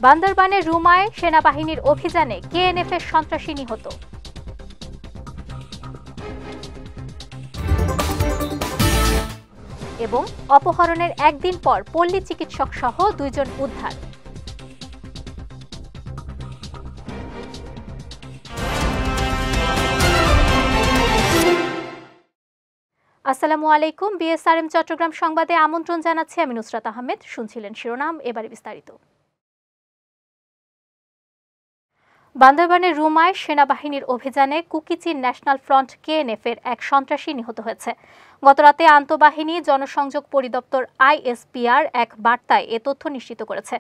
বান্দরবানের রুমায় সেনাবাহিনীর অভিযানে কেএনএফের সন্ত্রাসী নিহত। এবং অপহরণের একদিন পর পল্লী চিকিৎসক সহ 2 জন উদ্ধার। আসসালামু আলাইকুম। বিএসআরএম চট্টগ্রাম সংবাদে আমন্ত্রণ জানাচ্ছি আমি নুসরাত আহমেদ। শুনছিলেন শিরোনাম, এবারে বিস্তারিত। বান্দরবানের রুমায় সেনাবাহিনীর অভিযানে কুকিচি ন্যাশনাল ফ্রন্ট কেএনএফের এক সন্ত্রাসী নিহত হয়েছে। গতরাতে আন্তঃবাহিনী জনসংযোগ পরিদপ্তর আইএসপিআর এক বার্তায় এ তথ্য নিশ্চিত করেছে।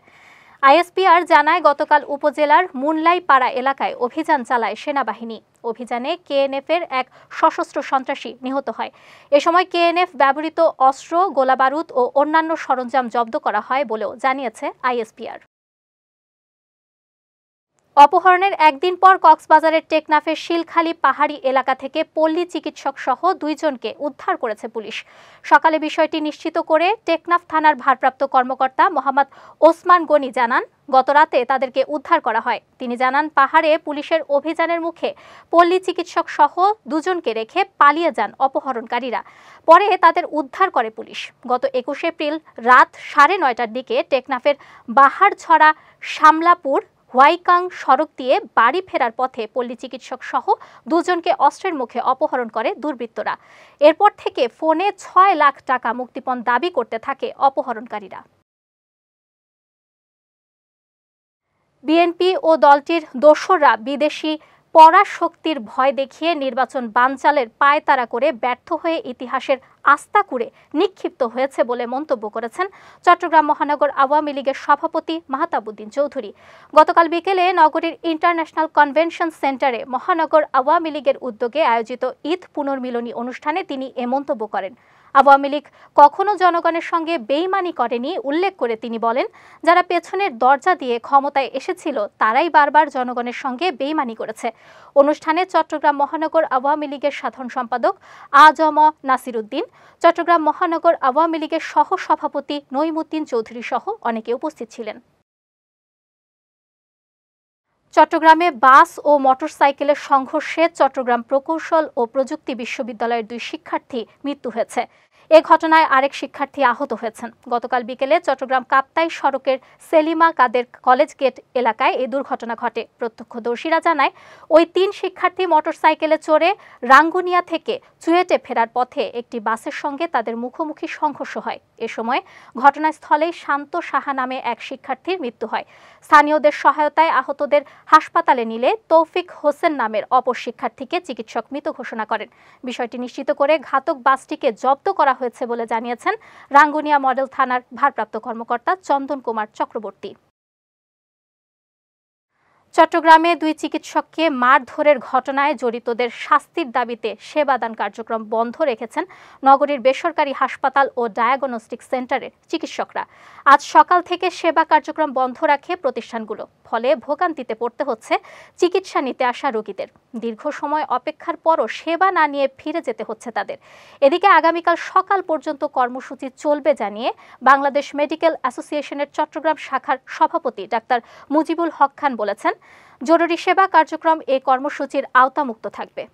আইএসপিআর জানায়, গতকাল উপজেলার মুনলাইপাড়া এলাকায় অভিযান চালায় সেনাবাহিনী। অভিযানে কেএনএফের এক সশস্ত্র সন্ত্রাসী নিহত হয়। এ সময় কেএনএফ ব্যবহৃত অস্ত্র, গোলাবারুদ ও অন্যান্য সরঞ্জাম জব্দ করা হয় বলেও জানিয়েছে আইএসপিআর। অপহরণের একদিন পর কক্সবাজারের টেকনাফের শিলখালী পাহাড়ি এলাকা থেকে পল্লী চিকিৎসক সহ 2 জনকে উদ্ধার করেছে পুলিশ। সকালে বিষয়টি নিশ্চিত করে টেকনাফ থানার ভারপ্রাপ্ত কর্মকর্তা মোহাম্মদ ওসমান গনি জানান, গতরাতে তাদেরকে উদ্ধার করা হয়। তিনি জানান, পাহাড়ে পুলিশের অভিযানের মুখে পল্লী চিকিৎসক সহ 2 জনকে রেখে পালিয়ে যান অপহরণকারীরা। পরে তাদের উদ্ধার করে পুলিশ। গত 21 এপ্রিল রাত 9:30টার দিকে টেকনাফের বাহারছড়া শামলাপুর হোয়াইকাং সড়ক দিয়ে বাড়ি ফেরার পথে পল্লী চিকিৎসক সহ 2 জনকে অস্ত্রের মুখে অপহরণ করে দুর্বৃত্তরা। এরপর থেকে ফোনে 6 লাখ টাকা মুক্তিপণ দাবি করতে থাকে অপহরণকারীরা। বিএনপি ও দলটির দোসররা বিদেশি পরাশক্তির ভয় দেখিয়ে নির্বাচন বানচালের পায়তারা করে ব্যর্থ হয়ে ইতিহাসের আস্তাকুড়ে নিক্ষিপ্ত হয়েছে বলে মন্তব্য করেছেন চট্টগ্রাম মহানগর আওয়ামী লীগের সভাপতি মাহতাবউদ্দিন চৌধুরী। গতকাল বিকেলে নগরীর ইন্টারন্যাশনাল কনভেনশন সেন্টারে মহানগর আওয়ামী লীগের উদ্যোগে আয়োজিত ঈদ পুনর্মিলনী অনুষ্ঠানে তিনি এ মন্তব্য করেন। আওয়ামী লীগ কখনো জনগণের সঙ্গে বেইমানি করেনি উল্লেখ করে তিনি বলেন, যারা পেছনের দরজা দিয়ে ক্ষমতায় এসেছিল তারাই বারবার জনগণের সঙ্গে বেইমানি করেছে। অনুষ্ঠানে চট্টগ্রাম মহানগর আওয়ামী লীগের সাধারণ সম্পাদক আ.জ.ম নাসির উদ্দিন, চট্টগ্রাম মহানগর আওয়ামী লীগের সহ সভাপতি নঈমুদ্দিন চৌধুরী সহ অনেকে উপস্থিত ছিলেন। চট্টগ্রামে বাস ও মোটরসাইকেলের সংঘর্ষে চট্টগ্রাম প্রকৌশল ও প্রযুক্তি বিশ্ববিদ্যালয়ের 2 শিক্ষার্থী মৃত্যু হয়েছে। এ ঘটনায় আরেক শিক্ষার্থী আহত হয়েছেন। গতকাল বিকেলে চট্টগ্রাম কাপ্তাই সড়কের সেলিমা কাদের কলেজ গেট এলাকায় এই দুর্ঘটনা ঘটে। প্রত্যক্ষদর্শীরা জানায়, ওই 3 শিক্ষার্থী মোটরসাইকেলে চড়ে রাঙ্গুনিয়া থেকে চুয়েটে ফেরার পথে একটি বাসের সঙ্গে তাদের মুখোমুখি সংঘর্ষ হয়। এ সময় ঘটনাস্থলেই শান্ত সাহা নামে এক শিক্ষার্থীর মৃত্যু হয়। স্থানীয়দের সহায়তায় আহতদের হাসপাতালে নিলে তৌফিক হোসেন নামের অপর শিক্ষার্থীকে চিকিৎসক মৃত ঘোষণা করেন। বিষয়টি নিশ্চিত করে ঘাতক বাসটিকে জব্দ করা হয়েছে বলে জানিয়েছেন রাঙ্গুনিয়া মডেল থানার ভারপ্রাপ্ত কর্মকর্তা চন্দন কুমার চক্রবর্তী। চট্টগ্রামে 2 চিকিৎসককে মারধরের ঘটনায় জড়িতদের শাস্তির দাবিতে সেবাদান কার্যক্রম বন্ধ রেখেছেন নগরীর বেসরকারি হাসপাতাল ও ডায়াগনস্টিক সেন্টারের চিকিৎসকরা। আজ সকাল থেকে সেবা কার্যক্রম বন্ধ রাখে প্রতিষ্ঠানগুলো। ফলে ভোগান্তিতে পড়তে হচ্ছে চিকিৎসা নিতে আসা রোগীদের। দীর্ঘ সময় অপেক্ষার পরও সেবা না নিয়ে ফিরে যেতে হচ্ছে তাদের। এদিকে আগামীকাল সকাল পর্যন্ত কর্মসূচি চলবে জানিয়ে বাংলাদেশ মেডিকেল অ্যাসোসিয়েশনের চট্টগ্রাম শাখার সভাপতি ডাক্তার মুজিবুল হক খান বলেছেন, জরুরি সেবা কার্যক্রম এই কর্মসূচির আওতামুক্ত থাকবে।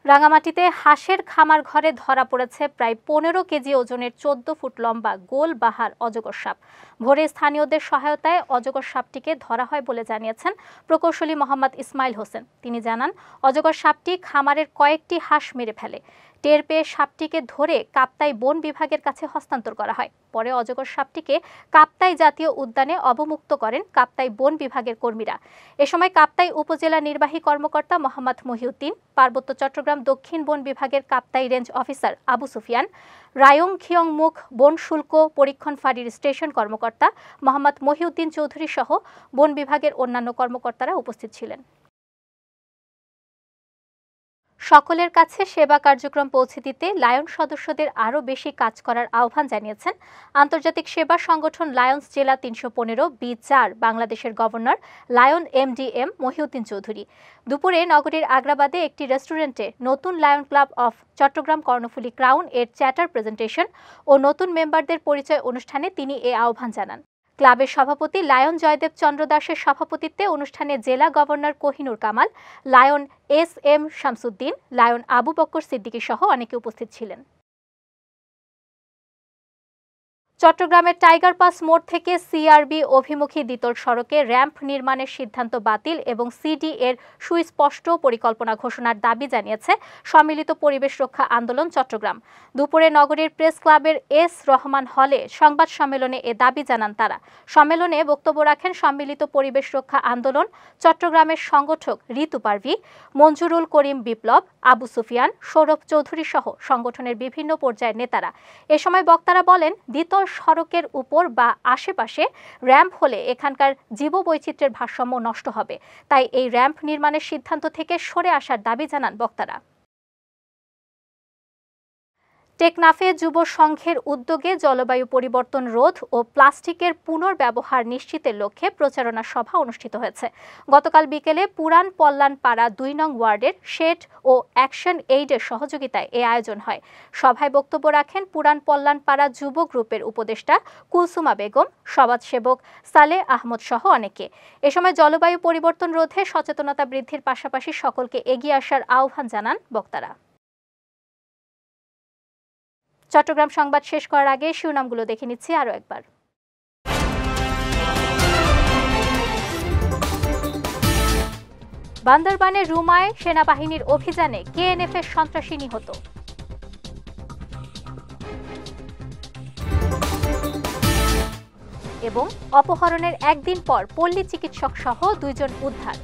রাঙামাটিতে হাঁসের খামার ঘরে ধরা পড়েছে প্রায় 15 কেজি ওজনের 14 ফুট লম্বা গোল বাহার অজগর সাপ। ভোরে স্থানীয়দের সহায়তায় অজগর সাপটিকে ধরা হয় বলে জানিয়েছেন প্রকৌশলী মোহাম্মদ ইসমাইল হোসেন। তিনি জানান, অজগর সাপটি খামারের কয়েকটি হাঁস মেরে ফেলে। টের পেয়ে সাপটিকে ধরে কাপ্তাই বন বিভাগের কাছে হস্তান্তর করা হয়। পরে অজগর সাপটিকে কাপ্তাই জাতীয় উদ্যানে অবমুক্ত করেন কাপ্তাই বন বিভাগের কর্মীরা। এ সময় কাপ্তাই উপজেলা নির্বাহী কর্মকর্তা মোহাম্মদ মহিউদ্দিন, পার্বত্য চট্টগ্রাম দক্ষিণ বন বিভাগের কাপ্তাই রেঞ্জ অফিসার আবু সুফিয়ান, রায়ং-খিয়ং মুখ বন শুল্ক পরীক্ষণ ফাঁড়ির স্টেশন কর্মকর্তা মোহাম্মদ মহিউদ্দিন চৌধুরী সহ বন বিভাগের অন্যান্য কর্মকর্তারা উপস্থিত ছিলেন। সকলের কাছে সেবা কার্যক্রম পৌঁছে দিতে লায়ন সদস্যদের আরও বেশি কাজ করার আহ্বান জানিয়েছেন আন্তর্জাতিক সেবা সংগঠন লায়ন্স জেলা ৩১৫ বাংলাদেশের governor Lion MDM Mohiuddin Chowdhury. দুপুরে নগরীর আগ্রাবাদে একটি রেস্টুরেন্টে নতুন Lion Club of Chattogram Karnaphuli Crown এর চ্যাটার প্রেজেন্টেশন ও নতুন মেম্বারদের পরিচয় অনুষ্ঠানে তিনি এ আহ্বান জানান। ক্লাবের সভাপতি লায়ন জয়দেব চন্দ্র দাসের সভাপতিত্বে অনুষ্ঠানে জেলা governor Kohinoor Kamal, lion SM Shamsuddin, lion Abu Bakkar Siddiqui সহ অনেকে উপস্থিত ছিলেন। চট্টগ্রামের টাইগার পাস মোড় থেকে CRB অভিমুখী দ্বিতল সড়কে র্যাম্প নির্মাণের সিদ্ধান্ত বাতিল এবং CD এর সুস্পষ্ট পরিকল্পনা ঘোষণার দাবি জানিয়েছে সম্মিলিত পরিবেশ রক্ষা আন্দোলন চট্টগ্রাম। দুপুরে নগরীর প্রেস ক্লাবের S রহমান হলে সংবাদ সম্মেলনে এ দাবি জানান তারা। সম্মেলনে বক্তব্য রাখেন সম্মিলিত পরিবেশ রক্ষা আন্দোলন চট্টগ্রামের সংগঠক ঋতু পারভী, মঞ্জুরুল করিম বিপ্লব, আবু সুফিয়ান, সৌরভ চৌধুরী সহ সংগঠনের বিভিন্ন পর্যায়ের নেতারা। এ সময় বক্তারা বলেন, দ্বিতল সড়কের উপর বা আশেপাশে র্যাম্প হলে এখানকার জীববৈচিত্র্যের ভারসাম্য নষ্ট হবে, তাই এই র্যাম্প নির্মাণের সিদ্ধান্ত থেকে সরে আসার দাবি জানান বক্তারা। টেকনাফে যুব সংঘের উদ্যোগে জলবায়ু পরিবর্তন রোধ ও প্লাস্টিকের পুনর্ব্যবহার নিশ্চিতের লক্ষ্যে প্রচারণা সভা অনুষ্ঠিত হয়েছে। গতকাল বিকেলে পুরান পল্লান পাড়া ২ নং ওয়ার্ডের শেড ও অ্যাকশন এইডের সহযোগিতায় এ আয়োজন হয়। সভায় বক্তব্য রাখেন পুরান পল্লান পাড়া যুব গ্রুপের উপদেষ্টা কুলসুমা বেগম, সমাজসেবক সালেহ আহমদ সহ অনেকে। এ সময় জলবায়ু পরিবর্তন রোধে সচেতনতা বৃদ্ধির পাশাপাশি সকলকে এগিয়ে আসার আহ্বান জানান বক্তারা। চট্টগ্রাম সংবাদ শেষ করার আগে শিরোনামগুলো দেখে নিচ্ছি আরও একবার। বান্দরবানের রুমায় সেনাবাহিনীর অভিযানে KNF এর সন্ত্রাসী নিহত। এবং অপহরণের একদিন পর পল্লী চিকিৎসক সহ 2 জন উদ্ধার।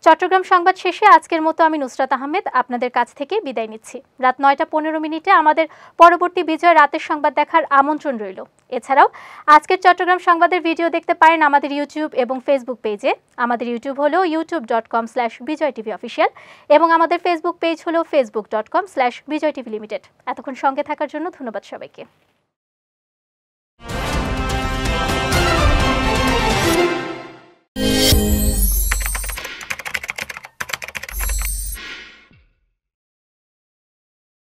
চট্টগ্রাম সংবাদ শেষে আজকের মতো আমি নুসরাত আহমেদ আপনাদের কাছ থেকে বিদায় নিচ্ছি। রাত 9:15 আমাদের পরবর্তী বিজয় রাতের সংবাদ দেখার আমন্ত্রণ রইল। এছাড়াও আজকের চট্টগ্রাম সংবাদের ভিডিও দেখতে পারেন আমাদের ইউটিউব এবং ফেসবুক পেজে। আমাদের ইউটিউব হলো youtube.com/bijoytvofficial এবং আমাদের ফেসবুক পেজ হলো facebook.com/bijoytvlimited। এতক্ষণ সঙ্গে থাকার জন্য ধন্যবাদ সবাইকে।